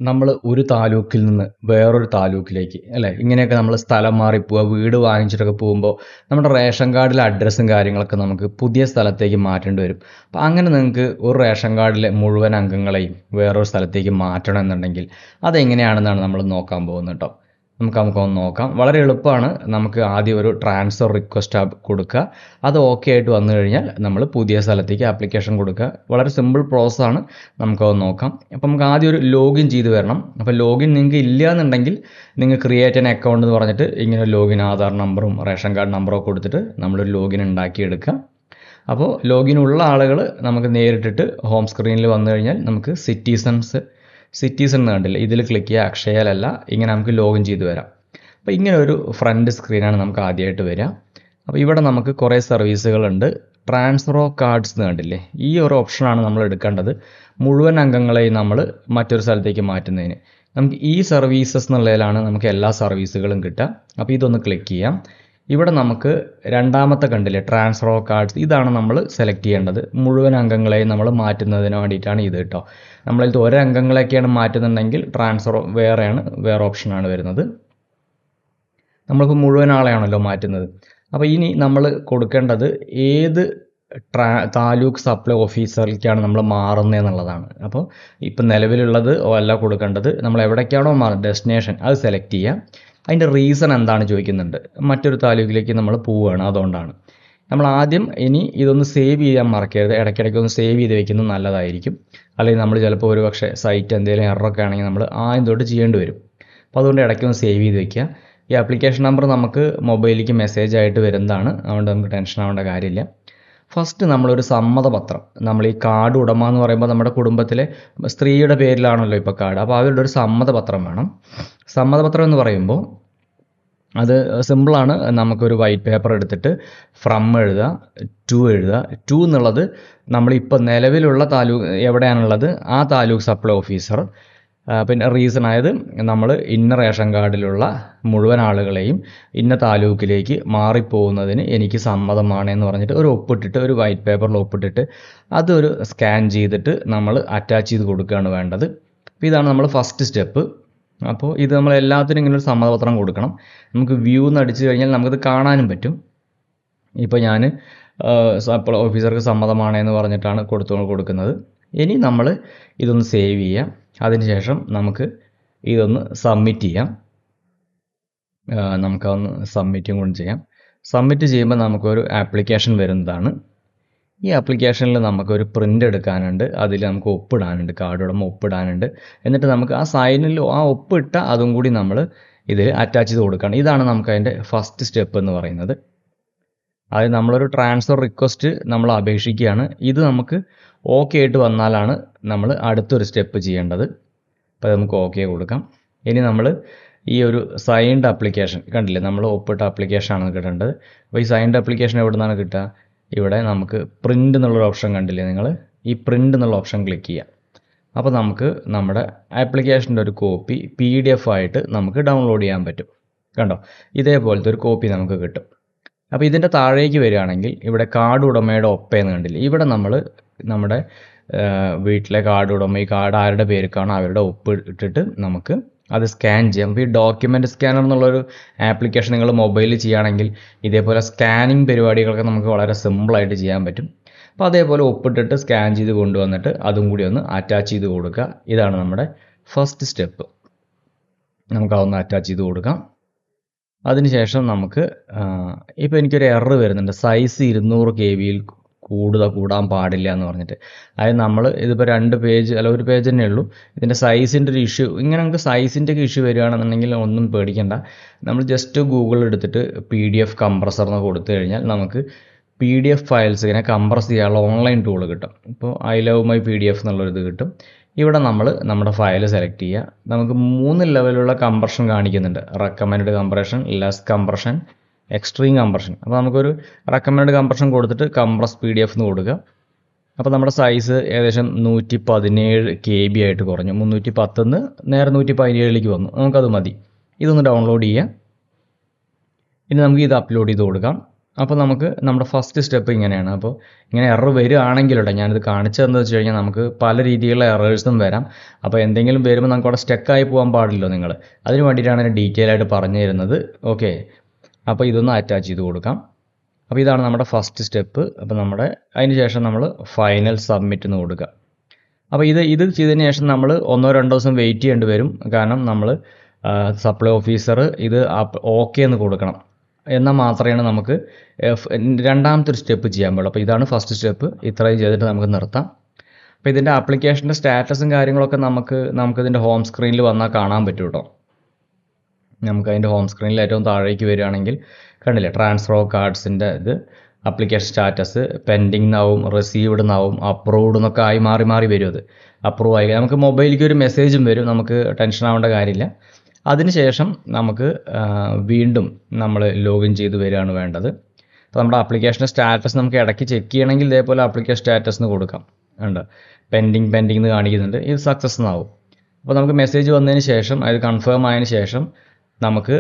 നമ്മൾ ഒരു താലൂക്കിൽ നിന്ന് വേറൊരു താലൂക്കിലേക്ക് അല്ലേ ഇങ്ങനെയൊക്കെ നമ്മൾ സ്ഥലം മാറിപ്പോവുക വീട് വാങ്ങിച്ചിട്ടൊക്കെ പോകുമ്പോൾ നമ്മുടെ റേഷൻ കാർഡിലെ അഡ്രസ്സും കാര്യങ്ങളൊക്കെ നമുക്ക് പുതിയ സ്ഥലത്തേക്ക് മാറ്റേണ്ടി വരും. അപ്പോൾ അങ്ങനെ നിങ്ങൾക്ക് ഒരു റേഷൻ കാർഡിലെ മുഴുവൻ അംഗങ്ങളെയും വേറൊരു സ്ഥലത്തേക്ക് മാറ്റണം എന്നുണ്ടെങ്കിൽ അതെങ്ങനെയാണെന്നാണ് നമ്മൾ നോക്കാൻ പോകുന്നത് കേട്ടോ. നമുക്കൊന്ന് നോക്കാം. വളരെ എളുപ്പമാണ്. നമുക്ക് ആദ്യം ഒരു ട്രാൻസ്ഫർ റിക്വസ്റ്റ് കൊടുക്കുക. അത് ഓക്കെ ആയിട്ട് വന്നു കഴിഞ്ഞാൽ നമ്മൾ പുതിയ സ്ഥലത്തേക്ക് ആപ്ലിക്കേഷൻ കൊടുക്കുക. വളരെ സിമ്പിൾ പ്രോസസ്സാണ്. നമുക്കത് നോക്കാം. അപ്പം നമുക്ക് ആദ്യം ഒരു ലോഗിൻ ചെയ്ത് വരണം. അപ്പോൾ ലോഗിൻ നിങ്ങൾക്ക് ഇല്ല എന്നുണ്ടെങ്കിൽ നിങ്ങൾ ക്രിയേറ്റ് ആൻ അക്കൗണ്ട് എന്ന് പറഞ്ഞിട്ട് ഇങ്ങനെ ലോഗിൻ ആധാർ നമ്പറും റേഷൻ കാർഡ് നമ്പറൊക്കെ കൊടുത്തിട്ട് നമ്മളൊരു ലോഗിൻ ഉണ്ടാക്കിയെടുക്കുക. അപ്പോൾ ലോഗിൻ ഉള്ള ആളുകൾ നമുക്ക് നേരിട്ടിട്ട് ഹോം സ്ക്രീനിൽ വന്നു കഴിഞ്ഞാൽ നമുക്ക് സിറ്റിസൺ എന്ന് കണ്ടില്ല, ഇതിൽ ക്ലിക്ക് ചെയ്യുക. അക്ഷയയിലല്ല, ഇങ്ങനെ നമുക്ക് ലോഗിൻ ചെയ്ത് വരാം. അപ്പോൾ ഇങ്ങനെ ഒരു ഫ്രണ്ട് സ്ക്രീനാണ് നമുക്ക് ആദ്യമായിട്ട് വരിക. അപ്പോൾ ഇവിടെ നമുക്ക് കുറേ സർവീസുകളുണ്ട്. ട്രാൻസ്ഫർ ഓഫ് കാർഡ്സ് എന്ന് കണ്ടില്ലേ, ഈ ഒരു ഓപ്ഷനാണ് നമ്മൾ എടുക്കേണ്ടത്. മുഴുവൻ അംഗങ്ങളെയും നമ്മൾ മറ്റൊരു സ്ഥലത്തേക്ക് മാറ്റുന്നതിന് നമുക്ക് ഈ സർവീസസ് എന്നുള്ളതിലാണ് നമുക്ക് എല്ലാ സർവീസുകളും കിട്ടുക. അപ്പോൾ ഇതൊന്ന് ക്ലിക്ക് ചെയ്യാം. ഇവിടെ നമുക്ക് രണ്ടാമത്തെ കണ്ടില്ലേ ട്രാൻസ്ഫർ ഓഫ് കാർഡ്സ്, ഇതാണ് നമ്മൾ സെലക്ട് ചെയ്യേണ്ടത്. മുഴുവൻ അംഗങ്ങളെയും നമ്മൾ മാറ്റുന്നതിന് വേണ്ടിയിട്ടാണ് ഇത് കേട്ടോ. നമ്മളിത് ഒരംഗങ്ങളെയൊക്കെയാണ് മാറ്റുന്നുണ്ടെങ്കിൽ ട്രാൻസ്ഫർ വേറെ ഓപ്ഷനാണ് വരുന്നത്. നമ്മളിപ്പോൾ മുഴുവൻ ആളെയാണല്ലോ മാറ്റുന്നത്. അപ്പോൾ ഇനി നമ്മൾ കൊടുക്കേണ്ടത് ഏത് താലൂക്ക് സപ്ലൈ ഓഫീസറിലേക്കാണ് നമ്മൾ മാറുന്നത് എന്നുള്ളതാണ്. അപ്പോൾ ഇപ്പം നിലവിലുള്ളത് അല്ല കൊടുക്കേണ്ടത്, നമ്മൾ എവിടേക്കാണോ മാറുന്നത് ഡെസ്റ്റിനേഷൻ അത് സെലക്ട് ചെയ്യുക. അതിൻ്റെ റീസൺ എന്താണ് ചോദിക്കുന്നുണ്ട്. മറ്റൊരു താലൂക്കിലേക്ക് നമ്മൾ പോവുകയാണ്, അതുകൊണ്ടാണ്. നമ്മൾ ആദ്യം ഇനി ഇതൊന്ന് സേവ് ചെയ്യാൻ മറക്കരുത്. ഇടയ്ക്കിടയ്ക്ക് ഒന്ന് സേവ് ചെയ്ത് വെക്കുന്നത് നല്ലതായിരിക്കും. അല്ലെങ്കിൽ നമ്മൾ ചിലപ്പോൾ ഒരു പക്ഷേ സൈറ്റ് എന്തെങ്കിലും എററൊക്കെ ആണെങ്കിൽ നമ്മൾ ആദ്യം തൊട്ട് ചെയ്യേണ്ടി വരും. അപ്പോൾ അതുകൊണ്ട് ഇടയ്ക്കൊന്ന് സേവ് ചെയ്ത് വെക്കുക. ഈ ആപ്ലിക്കേഷൻ നമ്പർ നമുക്ക് മൊബൈലിലേക്ക് മെസ്സേജ് ആയിട്ട് വരുന്നതാണ്, അതുകൊണ്ട് നമുക്ക് ടെൻഷൻ ആവേണ്ട കാര്യമില്ല. ഫസ്റ്റ് നമ്മളൊരു സമ്മതപത്രം, നമ്മൾ ഈ കാർഡ് ഉടമ എന്ന് പറയുമ്പോൾ നമ്മുടെ കുടുംബത്തിലെ സ്ത്രീയുടെ പേരിലാണല്ലോ ഇപ്പോൾ കാർഡ്, അപ്പോൾ അവരുടെ ഒരു സമ്മതപത്രം വേണം. സമ്മതപത്രം എന്ന് പറയുമ്പോൾ അത് സിമ്പിളാണ്. നമുക്കൊരു വൈറ്റ് പേപ്പർ എടുത്തിട്ട് ഫ്രം എഴുതുക, ടു എന്നുള്ളത് നമ്മളിപ്പോൾ നിലവിലുള്ള താലൂക്ക് എവിടെയാണുള്ളത് ആ താലൂക്ക് സപ്ലൈ ഓഫീസർ. പിന്നെ റീസൺ ആയത് നമ്മൾ ഇന്ന റേഷൻ കാർഡിലുള്ള മുഴുവൻ ആളുകളെയും ഇന്ന താലൂക്കിലേക്ക് മാറിപ്പോകുന്നതിന് എനിക്ക് സമ്മതമാണ് എന്ന് പറഞ്ഞിട്ട് ഒരു ഒപ്പിട്ടിട്ട്, ഒരു വൈറ്റ് പേപ്പറിൽ ഒപ്പിട്ടിട്ട് അതൊരു സ്കാൻ ചെയ്തിട്ട് നമ്മൾ അറ്റാച്ച് ചെയ്ത് കൊടുക്കുകയാണ് വേണ്ടത്. അപ്പോൾ ഇതാണ് നമ്മൾ ഫസ്റ്റ് സ്റ്റെപ്പ്. അപ്പോൾ ഇത് നമ്മൾ എല്ലാത്തിനും ഇങ്ങനെ ഒരു സമ്മതപത്രം കൊടുക്കണം. നമുക്ക് വ്യൂ എന്ന് അടിച്ചു കഴിഞ്ഞാൽ നമുക്കത് കാണാനും പറ്റും. ഇപ്പോൾ ഞാൻ സപ്ലൈ ഓഫീസർക്ക് സമ്മതമാണെന്ന് പറഞ്ഞിട്ടാണ് കൊടുക്കുന്നത്. ഇനി നമ്മൾ ഇതൊന്ന് സേവ് ചെയ്യാം. അതിനുശേഷം നമുക്ക് ഇതൊന്ന് സബ്മിറ്റ് ചെയ്യാം. നമുക്കതൊന്ന് സബ്മിറ്റും കൂടി ചെയ്യാം. സബ്മിറ്റ് ചെയ്യുമ്പോൾ നമുക്കൊരു ആപ്ലിക്കേഷൻ വരുന്നതാണ്. ഈ ആപ്ലിക്കേഷനിൽ നമുക്കൊരു പ്രിൻ്റ് എടുക്കാനുണ്ട്, അതിൽ നമുക്ക് ഒപ്പിടാനുണ്ട്, കാർഡ് ഉടമ ഒപ്പിടാനുണ്ട്. എന്നിട്ട് നമുക്ക് ആ സൈനിൽ ആ ഒപ്പിട്ട അതും കൂടി നമ്മൾ ഇതിൽ അറ്റാച്ച് ചെയ്ത് കൊടുക്കണം. ഇതാണ് നമുക്ക് അതിൻ്റെ ഫസ്റ്റ് സ്റ്റെപ്പ് എന്ന് പറയുന്നത്. അത് നമ്മളൊരു ട്രാൻസ്ഫർ റിക്വസ്റ്റ് നമ്മൾ അപേക്ഷിക്കുകയാണ്. ഇത് നമുക്ക് ഓക്കെ ആയിട്ട് വന്നാലാണ് നമ്മൾ അടുത്തൊരു സ്റ്റെപ്പ് ചെയ്യേണ്ടത്. അപ്പോൾ നമുക്ക് ഓക്കെ കൊടുക്കാം. ഇനി നമ്മൾ ഈ ഒരു സൈൻഡ് ആപ്ലിക്കേഷൻ കണ്ടില്ലേ, നമ്മൾ ഒപ്പിട്ട ആപ്ലിക്കേഷനാണ് കിട്ടേണ്ടത്. അപ്പോൾ ഈ സൈൻഡ് ആപ്ലിക്കേഷൻ എവിടെ നിന്നാണ് കിട്ടുക? ഇവിടെ നമുക്ക് പ്രിൻ്റ് എന്നുള്ളൊരു ഓപ്ഷൻ കണ്ടില്ലേ നിങ്ങൾ, ഈ പ്രിൻ്റ് എന്നുള്ള ഓപ്ഷൻ ക്ലിക്ക് ചെയ്യുക. അപ്പോൾ നമുക്ക് നമ്മുടെ ആപ്ലിക്കേഷൻ്റെ ഒരു കോപ്പി PDF ആയിട്ട് നമുക്ക് ഡൗൺലോഡ് ചെയ്യാൻ പറ്റും. കണ്ടോ, ഇതേപോലത്തെ ഒരു കോപ്പി നമുക്ക് കിട്ടും. അപ്പോൾ ഇതിൻ്റെ താഴേക്ക് വരികയാണെങ്കിൽ ഇവിടെ കാർഡ് ഉടമയുടെ ഒപ്പയെന്ന് കണ്ടില്ലേ, ഇവിടെ നമ്മൾ നമ്മുടെ വീട്ടിലെ കാർഡ് ഉടമ, ഈ കാർഡ് ആരുടെ പേർക്കാണോ അവരുടെ ഒപ്പ് ഇട്ടിട്ട് നമുക്ക് അത് സ്കാൻ ചെയ്യാം. അപ്പോൾ ഈ ഡോക്യുമെൻ്റ് സ്കാനർ എന്നുള്ളൊരു ആപ്ലിക്കേഷൻ നിങ്ങൾ മൊബൈലിൽ ചെയ്യുകയാണെങ്കിൽ ഇതേപോലെ സ്കാനിങ് പരിപാടികളൊക്കെ നമുക്ക് വളരെ സിമ്പിളായിട്ട് ചെയ്യാൻ പറ്റും. അപ്പോൾ അതേപോലെ ഒപ്പിട്ടിട്ട് സ്കാൻ ചെയ്ത് കൊണ്ടുവന്നിട്ട് അതും കൂടി ഒന്ന് അറ്റാച്ച് ചെയ്ത് കൊടുക്കുക. ഇതാണ് നമ്മുടെ ഫസ്റ്റ് സ്റ്റെപ്പ്. നമുക്കതൊന്ന് അറ്റാച്ച് ചെയ്ത് കൊടുക്കാം. അതിനുശേഷം നമുക്ക് ഇപ്പോൾ എനിക്കൊരു എറർ വരുന്നുണ്ട്, സൈസ് 200 KB കൂടാൻ പാടില്ല എന്ന് പറഞ്ഞിട്ട്. അതായത് നമ്മൾ ഇതിപ്പോൾ 2 പേജ് അല്ല 1 പേജ് തന്നെ ഉള്ളൂ, ഇതിൻ്റെ സൈസിൻ്റെ ഒരു ഇഷ്യൂ. ഇങ്ങനെ നമുക്ക് സൈസിൻ്റെ ഒക്കെ ഇഷ്യൂ വരികയാണെന്നുണ്ടെങ്കിൽ ഒന്നും പേടിക്കേണ്ട. നമ്മൾ ജസ്റ്റ് ഗൂഗിൾ എടുത്തിട്ട് PDF കംപ്രസർ എന്ന് കൊടുത്തു കഴിഞ്ഞാൽ നമുക്ക് PDF ഫയൽസ് ഇങ്ങനെ കംപ്രസ് ചെയ്യാനുള്ള ഓൺലൈൻ ടൂൾ കിട്ടും. ഇപ്പോൾ ഐ ലവ് മൈ PDF എന്നുള്ളൊരിത് കിട്ടും. ഇവിടെ നമ്മൾ നമ്മുടെ ഫയൽ സെലക്ട് ചെയ്യുക. നമുക്ക് 3 ലെവലുള്ള കംപ്രഷൻ കാണിക്കുന്നുണ്ട്. Recommend compression, less compression, extreme compression. അപ്പോൾ നമുക്കൊരു റെക്കമെൻഡ് കംപ്രഷൻ കൊടുത്തിട്ട് കംപ്രസ് PDF എന്ന് കൊടുക്കുക. അപ്പോൾ നമ്മുടെ സൈസ് ഏകദേശം 117 KB ആയിട്ട് കുറഞ്ഞു. 310 നിന്ന് നേരെ 117ലേക്ക് വന്നു. നമുക്കത് മതി. ഇതൊന്ന് ഡൗൺലോഡ് ചെയ്യാം. ഇനി നമുക്ക് ഇത് അപ്ലോഡ് ചെയ്ത് കൊടുക്കാം. അപ്പോൾ നമുക്ക് നമ്മുടെ ഫസ്റ്റ് സ്റ്റെപ്പ് ഇങ്ങനെയാണ്. അപ്പോൾ ഇങ്ങനെ എറർ വരികയാണെങ്കിലൂടെ ഞാനിത് കാണിച്ചതെന്ന് വെച്ച് കഴിഞ്ഞാൽ നമുക്ക് പല രീതിയിലുള്ള എറേഴ്സും വരാം. അപ്പോൾ എന്തെങ്കിലും വരുമ്പോൾ നമുക്ക് അവിടെ സ്റ്റക്കായി പോകാൻ പാടില്ലല്ലോ നിങ്ങൾ. അതിന് വേണ്ടിയിട്ടാണ് ഞാൻ ഡീറ്റെയിൽ ആയിട്ട് പറഞ്ഞു തരുന്നത്. ഓക്കെ, അപ്പോൾ ഇതൊന്ന് അറ്റാച്ച് ചെയ്ത് കൊടുക്കാം. അപ്പോൾ ഇതാണ് നമ്മുടെ ഫസ്റ്റ് സ്റ്റെപ്പ്. അപ്പോൾ അതിന് ശേഷം നമ്മൾ ഫൈനൽ സബ്മിറ്റ് എന്ന് കൊടുക്കുക. അപ്പോൾ ഇത് ചെയ്തതിന് ശേഷം നമ്മൾ 1-2 ദിവസം വെയിറ്റ് ചെയ്യേണ്ടി വരും. കാരണം നമ്മൾ സപ്ലൈ ഓഫീസർ ഇത് ഓക്കെ എന്ന് കൊടുക്കണം. എന്നാൽ മാത്രമേ നമുക്ക് രണ്ടാമത്തെ ഒരു സ്റ്റെപ്പ് ചെയ്യാൻ പാടുള്ളൂ. അപ്പോൾ ഇതാണ് ഫസ്റ്റ് സ്റ്റെപ്പ്. ഇത്രയും ചെയ്തിട്ട് നമുക്ക് നിർത്താം. അപ്പോൾ ഇതിൻ്റെ ആപ്ലിക്കേഷൻ്റെ സ്റ്റാറ്റസും കാര്യങ്ങളൊക്കെ നമുക്കിതിൻ്റെ ഹോം സ്ക്രീനിൽ വന്നാൽ കാണാൻ പറ്റും കേട്ടോ. നമുക്കതിൻ്റെ ഹോം സ്ക്രീനിൽ ഏറ്റവും താഴേക്ക് വരികയാണെങ്കിൽ കണ്ടില്ലേ, ട്രാൻസ്ഫർ ഓഫ് കാർഡ്സിൻ്റെ ഇത് ആപ്ലിക്കേഷൻ സ്റ്റാറ്റസ് പെൻഡിങ് എന്നാവും, റിസീവ്ഡ് എന്നാവും, അപ്രൂവ്ഡ് എന്നൊക്കെ ആയി മാറി മാറി വരും. അത് അപ്രൂവ് ആയി നമുക്ക് മൊബൈലിലേക്ക് ഒരു മെസ്സേജും വരും. നമുക്ക് ടെൻഷൻ ആവേണ്ട കാര്യമില്ല. അതിനുശേഷം നമുക്ക് വീണ്ടും നമ്മൾ ലോഗിൻ ചെയ്ത് വരികയാണ് വേണ്ടത്. അപ്പോൾ നമ്മുടെ ആപ്ലിക്കേഷൻ്റെ സ്റ്റാറ്റസ് നമുക്ക് ഇടയ്ക്ക് ചെക്ക് ചെയ്യണമെങ്കിൽ ഇതേപോലെ ആപ്ലിക്കേഷൻ സ്റ്റാറ്റസ് എന്ന് കൊടുക്കാം. ഉണ്ട് പെൻഡിങ് എന്ന് കാണിക്കുന്നുണ്ട്. ഇത് സക്സസ് എന്നാവും. അപ്പോൾ നമുക്ക് മെസ്സേജ് വന്നതിന് ശേഷം അത് കൺഫേം ആയതിനു ശേഷം നമുക്ക്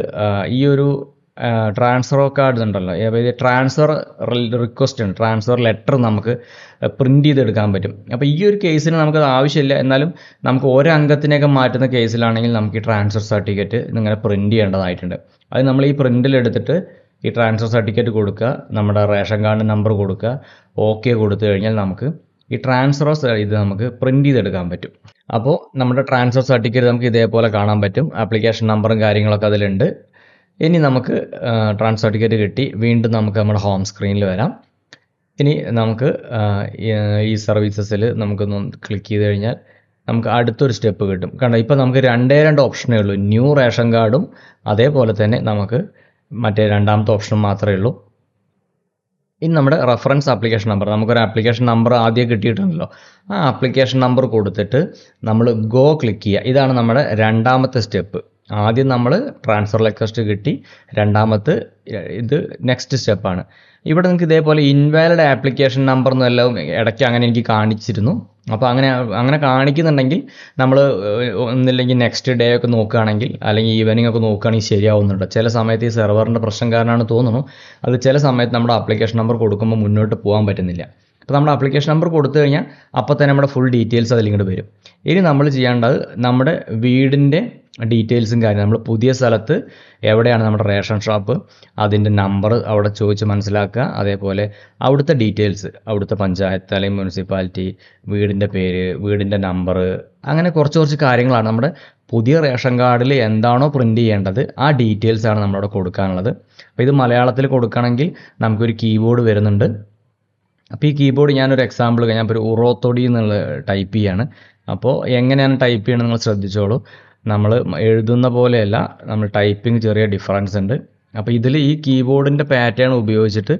ഈ ഒരു ട്രാൻസ്ഫർ ഓഫ് കാർഡ് ഉണ്ടല്ലോ, ട്രാൻസ്ഫർ റിക്വസ്റ്റ് ഉണ്ട്, ട്രാൻസ്ഫർ ലെറ്റർ നമുക്ക് പ്രിൻറ്റ് ചെയ്തെടുക്കാൻ പറ്റും. അപ്പോൾ ഈ ഒരു കേസിന് നമുക്കത് ആവശ്യമില്ല. എന്നാലും നമുക്ക് ഓരോ അംഗത്തിനെയൊക്കെ മാറ്റുന്ന കേസിലാണെങ്കിൽ നമുക്ക് ഈ ട്രാൻസ്ഫർ സർട്ടിഫിക്കറ്റ് ഇങ്ങനെ പ്രിൻറ്റ് ചെയ്യേണ്ടതായിട്ടുണ്ട്. അത് നമ്മൾ ഈ പ്രിൻറ്റിലെടുത്തിട്ട് ഈ ട്രാൻസ്ഫർ സർട്ടിഫിക്കറ്റ് കൊടുക്കുക, നമ്മുടെ റേഷൻ കാർഡ് നമ്പർ കൊടുക്കുക, ഓക്കെ കൊടുത്തു കഴിഞ്ഞാൽ നമുക്ക് ഈ ട്രാൻസ്ഫർ ഇത് നമുക്ക് പ്രിൻറ്റ് ചെയ്തെടുക്കാൻ പറ്റും. അപ്പോൾ നമ്മുടെ ട്രാൻസ്ഫർ സർട്ടിഫിക്കറ്റ് നമുക്ക് ഇതേപോലെ കാണാൻ പറ്റും. ആപ്ലിക്കേഷൻ നമ്പറും കാര്യങ്ങളൊക്കെ അതിലുണ്ട്. ഇനി നമുക്ക് ട്രാൻസ്ഫർ സർട്ടിഫിക്കറ്റ് കിട്ടി. വീണ്ടും നമുക്ക് നമ്മുടെ ഹോം സ്ക്രീനിൽ വരാം. ഇനി നമുക്ക് ഈ സർവീസസിൽ നമുക്കൊന്ന് ക്ലിക്ക് ചെയ്ത് കഴിഞ്ഞാൽ നമുക്ക് അടുത്തൊരു സ്റ്റെപ്പ് കിട്ടും. കാരണം ഇപ്പോൾ നമുക്ക് 2 ഓപ്ഷനേ ഉള്ളൂ. ന്യൂ റേഷൻ കാർഡും അതേപോലെ തന്നെ നമുക്ക് മറ്റേ രണ്ടാമത്തെ ഓപ്ഷനും മാത്രമേ ഉള്ളൂ. ഇനി നമ്മുടെ റെഫറൻസ് ആപ്ലിക്കേഷൻ നമ്പർ, നമുക്കൊരു ആപ്ലിക്കേഷൻ നമ്പർ ആദ്യം കിട്ടിയിട്ടുണ്ടല്ലോ, ആ ആപ്ലിക്കേഷൻ നമ്പർ കൊടുത്തിട്ട് നമ്മൾ ഗോ ക്ലിക്ക് ചെയ്യുക. ഇതാണ് നമ്മുടെ രണ്ടാമത്തെ സ്റ്റെപ്പ്. ആദ്യം നമ്മൾ ട്രാൻസ്ഫർ റിക്വസ്റ്റ് കിട്ടി, രണ്ടാമത്തെ ഇത് നെക്സ്റ്റ് സ്റ്റെപ്പാണ്. ഇവിടെ നിങ്ങൾക്ക് ഇതേപോലെ ഇൻവാലിഡ് ആപ്ലിക്കേഷൻ നമ്പർ എന്നെല്ലാം ഇടയ്ക്ക് അങ്ങനെ എനിക്ക് കാണിച്ചിരുന്നു. അപ്പോൾ അങ്ങനെ കാണിക്കുന്നുണ്ടെങ്കിൽ നമ്മൾ ഒന്നില്ലെങ്കിൽ നെക്സ്റ്റ് ഡേ ഒക്കെ നോക്കുകയാണെങ്കിൽ അല്ലെങ്കിൽ ഈവനിങ് ഒക്കെ നോക്കുകയാണെങ്കിൽ ശരിയാവുന്നുണ്ട്. ചില സമയത്ത് ഈ സെർവറിൻ്റെ പ്രശ്നം കാരണമാണ് തോന്നുന്നു. അത് ചില സമയത്ത് നമ്മുടെ ആപ്ലിക്കേഷൻ നമ്പർ കൊടുക്കുമ്പോൾ മുന്നോട്ട് പോകാൻ പറ്റുന്നില്ല. അപ്പോൾ നമ്മുടെ ആപ്ലിക്കേഷൻ നമ്പർ കൊടുത്തു കഴിഞ്ഞാൽ അപ്പോൾ തന്നെ നമ്മുടെ ഫുൾ ഡീറ്റെയിൽസ് അതിലിങ്ങോട്ട് വരും. ഇനി നമ്മൾ ചെയ്യേണ്ടത് നമ്മുടെ വീടിൻ്റെ ഡീറ്റെയിൽസും കാര്യം, നമ്മൾ പുതിയ സ്ഥലത്ത് എവിടെയാണ് നമ്മുടെ റേഷൻ ഷോപ്പ്, അതിൻ്റെ നമ്പർ അവിടെ ചോദിച്ച് മനസ്സിലാക്കുക. അതേപോലെ അവിടുത്തെ ഡീറ്റെയിൽസ്, അവിടുത്തെ പഞ്ചായത്ത് അല്ലെങ്കിൽ മുനിസിപ്പാലിറ്റി, വീടിൻ്റെ പേര്, വീടിൻ്റെ നമ്പർ, അങ്ങനെ കുറച്ച് കാര്യങ്ങളാണ് നമ്മുടെ പുതിയ റേഷൻ കാർഡിൽ എന്താണോ പ്രിൻറ്റ് ചെയ്യേണ്ടത് ആ ഡീറ്റെയിൽസാണ് നമ്മളവിടെ കൊടുക്കാനുള്ളത്. അപ്പോൾ ഇത് മലയാളത്തിൽ കൊടുക്കണമെങ്കിൽ നമുക്കൊരു കീബോർഡ് വരുന്നുണ്ട്. അപ്പോൾ ഈ കീബോർഡ് ഞാനൊരു എക്സാമ്പിൾ ഞാനിപ്പോൾ ഒരു ഉറോത്തൊടി എന്നുള്ള ടൈപ്പ് ചെയ്യാണ്. അപ്പോൾ എങ്ങനെയാണ് ടൈപ്പ് ചെയ്യണമെന്ന് നിങ്ങൾ ശ്രദ്ധിച്ചോളൂ. നമ്മൾ എഴുതുന്ന പോലെയല്ല, നമ്മൾ ടൈപ്പിംഗ് ചെറിയ ഡിഫറൻസ് ഉണ്ട്. അപ്പോൾ ഇതിൽ ഈ കീബോർഡിൻ്റെ പാറ്റേൺ ഉപയോഗിച്ചിട്ട്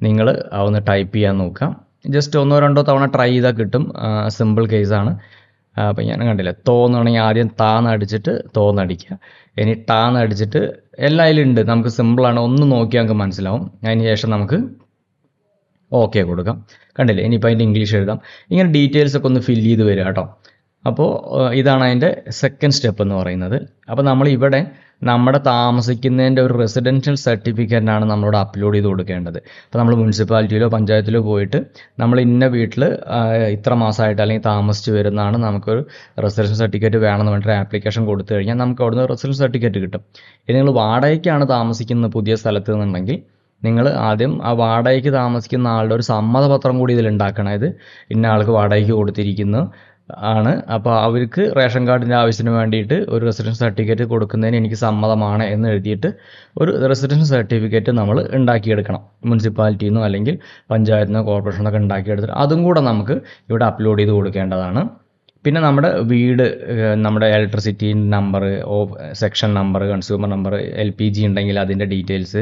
നിങ്ങൾ ഒന്ന് ടൈപ്പ് ചെയ്യാൻ നോക്കാം. ജസ്റ്റ് 1-2 തവണ ട്രൈ ചെയ്താൽ കിട്ടും. സിമ്പിൾ കേസാണ്. അപ്പോൾ ഞാൻ കണ്ടില്ല, തോന്നുകയാണെങ്കിൽ ആദ്യം താന്നടിച്ചിട്ട് തോന്നടിക്കുക, ഇനി ടാന്നടിച്ചിട്ട് എല്ലാം അതിലുണ്ട്. നമുക്ക് സിമ്പിളാണ്, ഒന്ന് നോക്കിയാൽ നമുക്ക് മനസ്സിലാവും. അതിന് ശേഷം നമുക്ക് ഓക്കെ കൊടുക്കാം. കണ്ടില്ലേ, ഇനിയിപ്പോൾ അതിൻ്റെ ഇംഗ്ലീഷ് എഴുതാം. ഇങ്ങനെ ഡീറ്റെയിൽസ് ഒക്കെ ഒന്ന് ഫില്ല് ചെയ്ത് വരിക കേട്ടോ. അപ്പോൾ ഇതാണ് അതിൻ്റെ സെക്കൻഡ് സ്റ്റെപ്പ് എന്ന് പറയുന്നത്. അപ്പോൾ നമ്മൾ ഇവിടെ നമ്മുടെ താമസിക്കുന്നതിൻ്റെ ഒരു റെസിഡൻഷ്യൽ സർട്ടിഫിക്കറ്റാണ് നമ്മളോട് അപ്ലോഡ് ചെയ്ത് കൊടുക്കേണ്ടത്. അപ്പോൾ നമ്മൾ മുനിസിപ്പാലിറ്റിയിലോ പഞ്ചായത്തിലോ പോയിട്ട് നമ്മൾ ഇന്ന വീട്ടിൽ ഇത്ര മാസമായിട്ട് അല്ലെങ്കിൽ താമസിച്ച് വരുന്നതാണ്, നമുക്കൊരു റെസിഡൻഷ്യൽ സർട്ടിഫിക്കറ്റ് വേണമെന്ന് പറഞ്ഞിട്ട് ആപ്ലിക്കേഷൻ കൊടുത്തു കഴിഞ്ഞാൽ നമുക്ക് അവിടുന്ന് റെസിഡൻഷ്യൽ സർട്ടിഫിക്കറ്റ് കിട്ടും. ഇനി നിങ്ങൾ വാടകയ്ക്കാണ് താമസിക്കുന്നത് പുതിയ സ്ഥലത്ത് എന്നുണ്ടെങ്കിൽ നിങ്ങൾ ആദ്യം ആ വാടകയ്ക്ക് താമസിക്കുന്ന ആളുടെ ഒരു സമ്മതപത്രം കൂടി ഇതിൽ ഉണ്ടാക്കണം. ഇത് ഇന്ന ആൾക്ക് വാടകയ്ക്ക് കൊടുത്തിരിക്കുന്നു ആണ്. അപ്പോൾ അവർക്ക് റേഷൻ കാർഡിൻ്റെ ആവശ്യത്തിന് വേണ്ടിയിട്ട് ഒരു റെസിഡൻഷ്യൽ സർട്ടിഫിക്കറ്റ് കൊടുക്കുന്നതിന് എനിക്ക് സമ്മതമാണ് എന്ന് എഴുതിയിട്ട് ഒരു റെസിഡൻഷ്യൽ സർട്ടിഫിക്കറ്റ് നമ്മൾ ഉണ്ടാക്കിയെടുക്കണം. മുനിസിപ്പാലിറ്റിയിൽ നിന്നോ അല്ലെങ്കിൽ പഞ്ചായത്തിൽ നിന്നോ കോർപ്പറേഷനിൽ നിന്നൊക്കെ ഉണ്ടാക്കിയെടുത്തിട്ട് അതും കൂടെ നമുക്ക് ഇവിടെ അപ്ലോഡ് ചെയ്ത് കൊടുക്കേണ്ടതാണ്. പിന്നെ നമ്മുടെ വീട്, നമ്മുടെ electricity number, section number, consumer number, LPG ഉണ്ടെങ്കിൽ അതിൻ്റെ ഡീറ്റെയിൽസ്,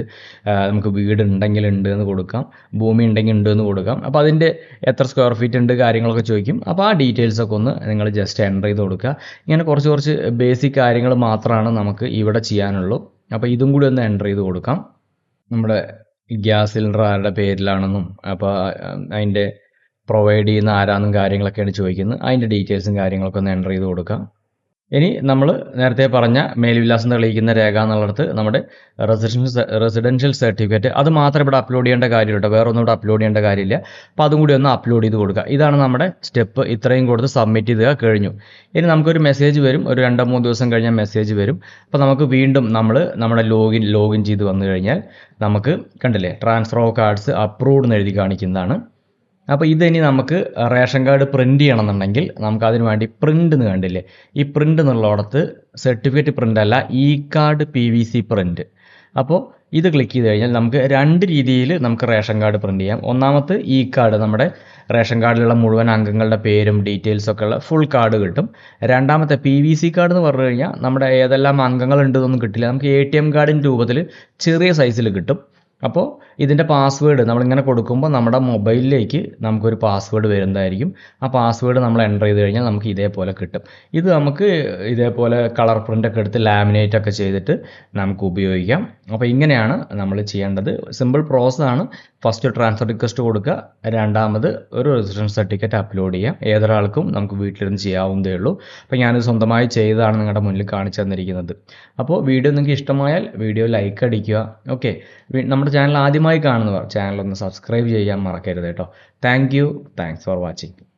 നമുക്ക് വീട് ഉണ്ടെങ്കിൽ ഉണ്ട് എന്ന് കൊടുക്കാം, ഭൂമി ഉണ്ടെങ്കിൽ ഉണ്ട് എന്ന് കൊടുക്കാം. അപ്പോൾ അതിൻ്റെ എത്ര സ്ക്വയർ ഫീറ്റ് ഉണ്ട് കാര്യങ്ങളൊക്കെ ചോദിക്കും. അപ്പോൾ ആ ഡീറ്റെയിൽസൊക്കെ ഒന്ന് നിങ്ങൾ ജസ്റ്റ് എൻ്റർ ചെയ്ത് കൊടുക്കുക. ഇങ്ങനെ കുറച്ച് ബേസിക് കാര്യങ്ങൾ മാത്രമാണ് നമുക്ക് ഇവിടെ ചെയ്യാനുള്ളൂ. അപ്പോൾ ഇതും കൂടി ഒന്ന് എൻ്റർ ചെയ്ത് കൊടുക്കാം. നമ്മുടെ ഗ്യാസ് സിലിണ്ടർ ആരുടെ പേരിലാണെന്നും അപ്പോൾ അതിൻ്റെ പ്രൊവൈഡ് ചെയ്യുന്ന ആരാന്നും കാര്യങ്ങളൊക്കെയാണ് ചോദിക്കുന്നത്. അതിൻ്റെ ഡീറ്റെയിൽസും കാര്യങ്ങളൊക്കെ ഒന്ന് എൻ്റർ ചെയ്ത് കൊടുക്കാം. ഇനി നമ്മൾ നേരത്തെ പറഞ്ഞ മേൽവിലാസം തെളിയിക്കുന്ന രേഖ എന്നുള്ളിടത്ത് നമ്മുടെ റെസിഡൻഷ്യൽ സർട്ടിഫിക്കറ്റ് അത് മാത്രം ഇവിടെ അപ്ലോഡ് ചെയ്യേണ്ട കാര്യമില്ല, വേറെ ഒന്നും ഇവിടെ അപ്ലോഡ് ചെയ്യേണ്ട കാര്യമില്ല. അപ്പോൾ അതും കൂടി ഒന്ന് അപ്ലോഡ് ചെയ്ത് കൊടുക്കുക. ഇതാണ് നമ്മുടെ സ്റ്റെപ്പ്. ഇത്രയും കൊടുത്ത് സബ്മിറ്റ് ചെയ്ത് കഴിഞ്ഞു. ഇനി നമുക്കൊരു മെസ്സേജ് വരും, ഒരു 2-3 ദിവസം കഴിഞ്ഞാൽ മെസ്സേജ് വരും. അപ്പോൾ നമുക്ക് വീണ്ടും നമ്മുടെ ലോഗിൻ ചെയ്ത് വന്നു കഴിഞ്ഞാൽ നമുക്ക് കണ്ടില്ലേ ട്രാൻസ്ഫർ ഓഫ് കാർഡ്സ് അപ്രൂവ്ഡ് എന്ന് എഴുതി കാണിക്കുന്നതാണ്. അപ്പോൾ ഇതിനി നമുക്ക് റേഷൻ കാർഡ് പ്രിൻറ്റ് ചെയ്യണമെന്നുണ്ടെങ്കിൽ നമുക്ക് അതിന് വേണ്ടി പ്രിൻ്റ് എന്ന് കണ്ടില്ലേ, ഈ പ്രിൻ്റ് എന്നുള്ളിടത്ത് സർട്ടിഫിക്കറ്റ് പ്രിൻ്റ് അല്ല, ഇ കാർഡ് PVC പ്രിൻ്റ്. അപ്പോൾ ഇത് ക്ലിക്ക് ചെയ്ത് കഴിഞ്ഞാൽ നമുക്ക് 2 രീതിയിൽ നമുക്ക് റേഷൻ കാർഡ് പ്രിൻ്റ് ചെയ്യാം. ഒന്നാമത്തെ ഇ കാർഡ്, നമ്മുടെ റേഷൻ കാർഡിലുള്ള മുഴുവൻ അംഗങ്ങളുടെ പേരും ഡീറ്റെയിൽസൊക്കെ ഉള്ള ഫുൾ കാർഡ് കിട്ടും. രണ്ടാമത്തെ PVC കാർഡ് എന്ന് പറഞ്ഞു കഴിഞ്ഞാൽ നമ്മുടെ ഏതെല്ലാം അംഗങ്ങളുണ്ടെന്നൊന്നും കിട്ടില്ല, നമുക്ക് ATM കാർഡിൻ്റെ രൂപത്തിൽ ചെറിയ സൈസിൽ കിട്ടും. അപ്പോൾ ഇതിൻ്റെ പാസ്വേഡ് നമ്മളിങ്ങനെ കൊടുക്കുമ്പോൾ നമ്മുടെ മൊബൈലിലേക്ക് നമുക്കൊരു പാസ്വേഡ് വരുന്നതായിരിക്കും. ആ പാസ്വേഡ് നമ്മൾ എൻ്റർ ചെയ്ത് കഴിഞ്ഞാൽ നമുക്ക് ഇതേപോലെ കിട്ടും. ഇത് നമുക്ക് ഇതേപോലെ കളർ പ്രിൻ്റൊക്കെ എടുത്ത് ലാമിനേറ്റ് ഒക്കെ ചെയ്തിട്ട് നമുക്ക് ഉപയോഗിക്കാം. അപ്പോൾ ഇങ്ങനെയാണ് നമ്മൾ ചെയ്യേണ്ടത്. സിമ്പിൾ പ്രോസസ്സാണ്. ഫസ്റ്റ് ട്രാൻസ്ഫർ റിക്വസ്റ്റ് കൊടുക്കുക, രണ്ടാമത് ഒരു റെസിഡൻസ് സർട്ടിഫിക്കറ്റ് അപ്ലോഡ് ചെയ്യാം. ഏതൊരാൾക്കും നമുക്ക് വീട്ടിലിരുന്ന് ചെയ്യാവുന്നതേ ഉള്ളൂ. അപ്പോൾ ഞാനിത് സ്വന്തമായി ചെയ്തതാണ് നിങ്ങളുടെ മുന്നിൽ കാണിച്ചു തന്നിരിക്കുന്നത്. അപ്പോൾ വീഡിയോ നിങ്ങൾക്ക് ഇഷ്ടമായാൽ വീഡിയോ ലൈക്ക് അടിക്കുക. ഓക്കെ, നമ്മുടെ ചാനൽ ആദ്യമായി കാണുന്നവർ ചാനൽ ഒന്ന് സബ്സ്ക്രൈബ് ചെയ്യാൻ മറക്കരുത് കേട്ടോ. Thanks for watching.